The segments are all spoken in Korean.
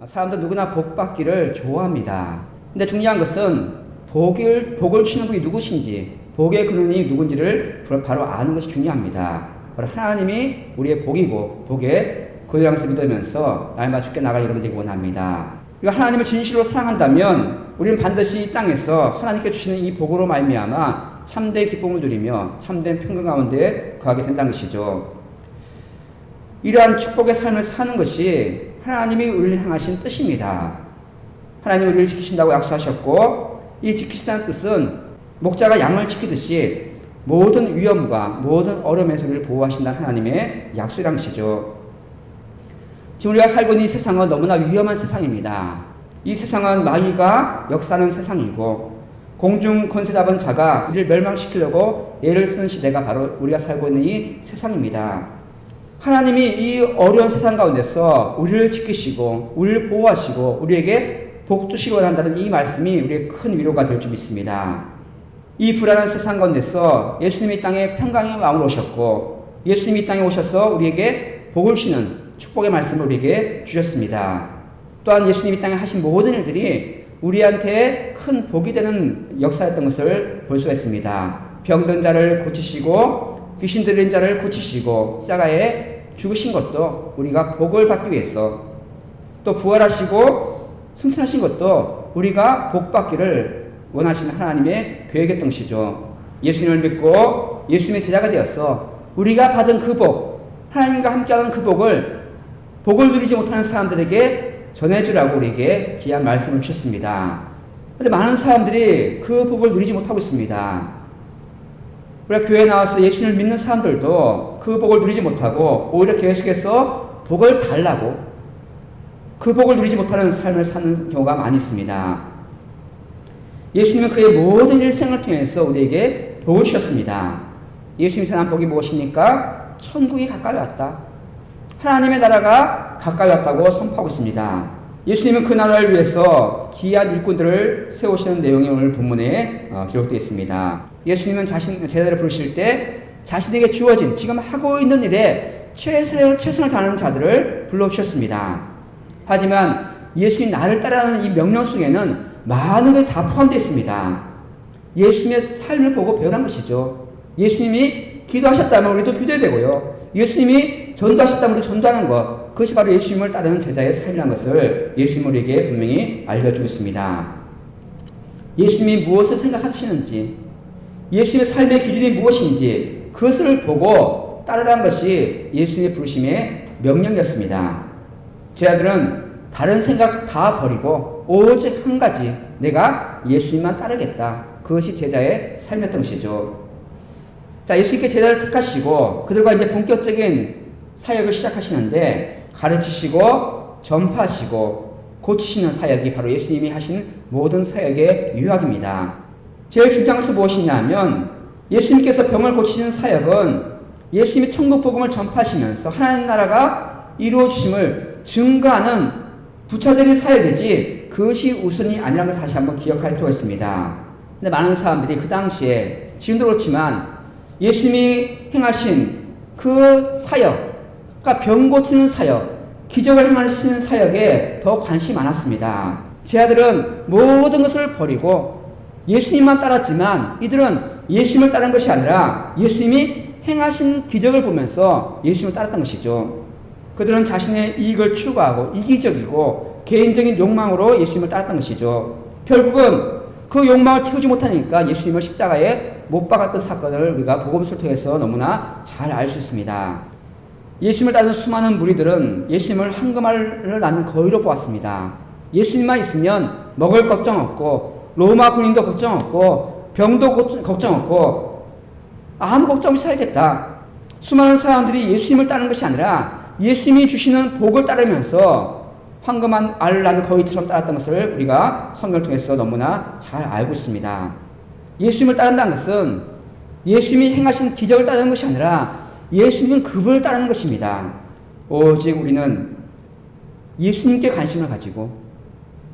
사람들 누구나 복 받기를 좋아합니다. 근데 중요한 것은 복을 주시는 분이 누구신지, 복의 근원이 누군지를 바로 아는 것이 중요합니다. 바로 하나님이 우리의 복이고 복의 근원을 믿으면서 날마다 주께 나갈 여러분 되기 원합니다. 하나님을 진실로 사랑한다면 우리는 반드시 이 땅에서 하나님께 주시는 이 복으로 말미암아 참된 기쁨을 누리며 참된 평강 가운데 거하게 된다는 것이죠. 이러한 축복의 삶을 사는 것이 하나님이 우리를 향하신 뜻입니다. 하나님이 우리를 지키신다고 약속하셨고, 이 지키신다는 뜻은 목자가 양을 지키듯이 모든 위험과 모든 어려움에서 우리를 보호하신다는 하나님의 약속이란 것이죠. 지금 우리가 살고 있는 이 세상은 너무나 위험한 세상입니다. 이 세상은 마귀가 역사하는 세상이고, 공중 권세 잡은 자가 우리를 멸망시키려고 애를 쓰는 시대가 바로 우리가 살고 있는 이 세상입니다. 하나님이 이 어려운 세상 가운데서 우리를 지키시고 우리를 보호하시고 우리에게 복 주시기 원한다는 이 말씀이 우리의 큰 위로가 될 줄 믿습니다. 이 불안한 세상 가운데서 예수님이 이 땅에 평강의 마음으로 오셨고, 예수님이 이 땅에 오셔서 우리에게 복을 주시는 축복의 말씀을 우리에게 주셨습니다. 또한 예수님이 이 땅에 하신 모든 일들이 우리한테 큰 복이 되는 역사였던 것을 볼 수가 있습니다. 병든 자를 고치시고 귀신 들린 자를 고치시고 십자가에 죽으신 것도 우리가 복을 받기 위해서, 또 부활하시고 승천하신 것도 우리가 복 받기를 원하시는 하나님의 계획이었던 것이죠. 예수님을 믿고 예수님의 제자가 되어서 우리가 받은 그 복, 하나님과 함께하는 그 복을 누리지 못하는 사람들에게 전해주라고 우리에게 귀한 말씀을 주셨습니다. 그런데 많은 사람들이 그 복을 누리지 못하고 있습니다. 우리가 교회에 나와서 예수님을 믿는 사람들도 그 복을 누리지 못하고 오히려 계속해서 복을 달라고 그 복을 누리지 못하는 삶을 사는 경우가 많이 있습니다. 예수님은 그의 모든 일생을 통해서 우리에게 복을 주셨습니다. 예수님이 전한 복이 무엇입니까? 천국이 가까이 왔다. 하나님의 나라가 가까이 왔다고 선포하고 있습니다. 예수님은 그 나라를 위해서 귀한 일꾼들을 세우시는 내용이 오늘 본문에 기록되어 있습니다. 예수님은 제자를 부르실 때 자신에게 주어진 지금 하고 있는 일에 최선을 다하는 자들을 불러주셨습니다. 하지만 예수님 나를 따르는 이 명령 속에는 많은 것이 다 포함되어 있습니다. 예수님의 삶을 보고 배우는 것이죠. 예수님이 기도하셨다면 우리도 기도해야 되고요. 예수님이 전도하셨다면 우리도 전도하는 것, 그것이 바로 예수님을 따르는 제자의 삶이라는 것을 예수님 우리에게 분명히 알려주고 있습니다. 예수님이 무엇을 생각하시는지, 예수님의 삶의 기준이 무엇인지 그것을 보고 따르라는 것이 예수님의 부르심의 명령이었습니다. 제자들은 다른 생각 다 버리고 오직 한 가지, 내가 예수님만 따르겠다. 그것이 제자의 삶이었던 것이죠. 자, 예수님께 제자를 택하시고 그들과 이제 본격적인 사역을 시작하시는데, 가르치시고 전파하시고 고치시는 사역이 바로 예수님이 하신 모든 사역의 유학입니다. 제일 중요한 것은 무엇이냐면, 예수님께서 병을 고치시는 사역은 예수님이 천국 복음을 전파하시면서 하나님 나라가 이루어지심을 증거하는 부차적인 사역이지 그것이 우선이 아니라는 것을 다시 한번 기억할 필요가 있습니다. 근데 많은 사람들이 그 당시에, 지금도 그렇지만 예수님이 행하신 그 사역, 그러니까 병 고치는 사역, 기적을 행하시는 사역에 더 관심이 많았습니다. 제자들은 모든 것을 버리고 예수님만 따랐지만 이들은 예수님을 따른 것이 아니라 예수님이 행하신 기적을 보면서 예수님을 따랐던 것이죠. 그들은 자신의 이익을 추구하고 이기적이고 개인적인 욕망으로 예수님을 따랐던 것이죠. 결국은 그 욕망을 채우지 못하니까 예수님을 십자가에 못 박았던 사건을 우리가 복음서를 통해서 너무나 잘 알 수 있습니다. 예수님을 따르는 수많은 무리들은 예수님을 황금알을 낳는 거위로 보았습니다. 예수님만 있으면 먹을 걱정 없고 로마 군인도 걱정 없고 병도 걱정 없고 아무 걱정 없이 살겠다. 수많은 사람들이 예수님을 따르는 것이 아니라 예수님이 주시는 복을 따르면서 황금한 알을 낳는 거위처럼 따랐던 것을 우리가 성경을 통해서 너무나 잘 알고 있습니다. 예수님을 따른다는 것은 예수님이 행하신 기적을 따르는 것이 아니라 예수님은 그분을 따르는 것입니다. 오직 우리는 예수님께 관심을 가지고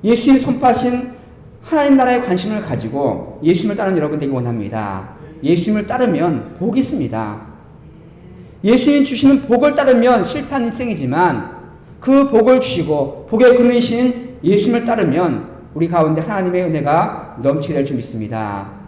예수님이 선포하신 하나님 나라에 관심을 가지고 예수님을 따르는 여러분 되기 원합니다. 예수님을 따르면 복이 있습니다. 예수님이 주시는 복을 따르면 실패한 인생이지만 그 복을 주시고 복의 근원이신 예수님을 따르면 우리 가운데 하나님의 은혜가 넘치게 될 줄 믿습니다.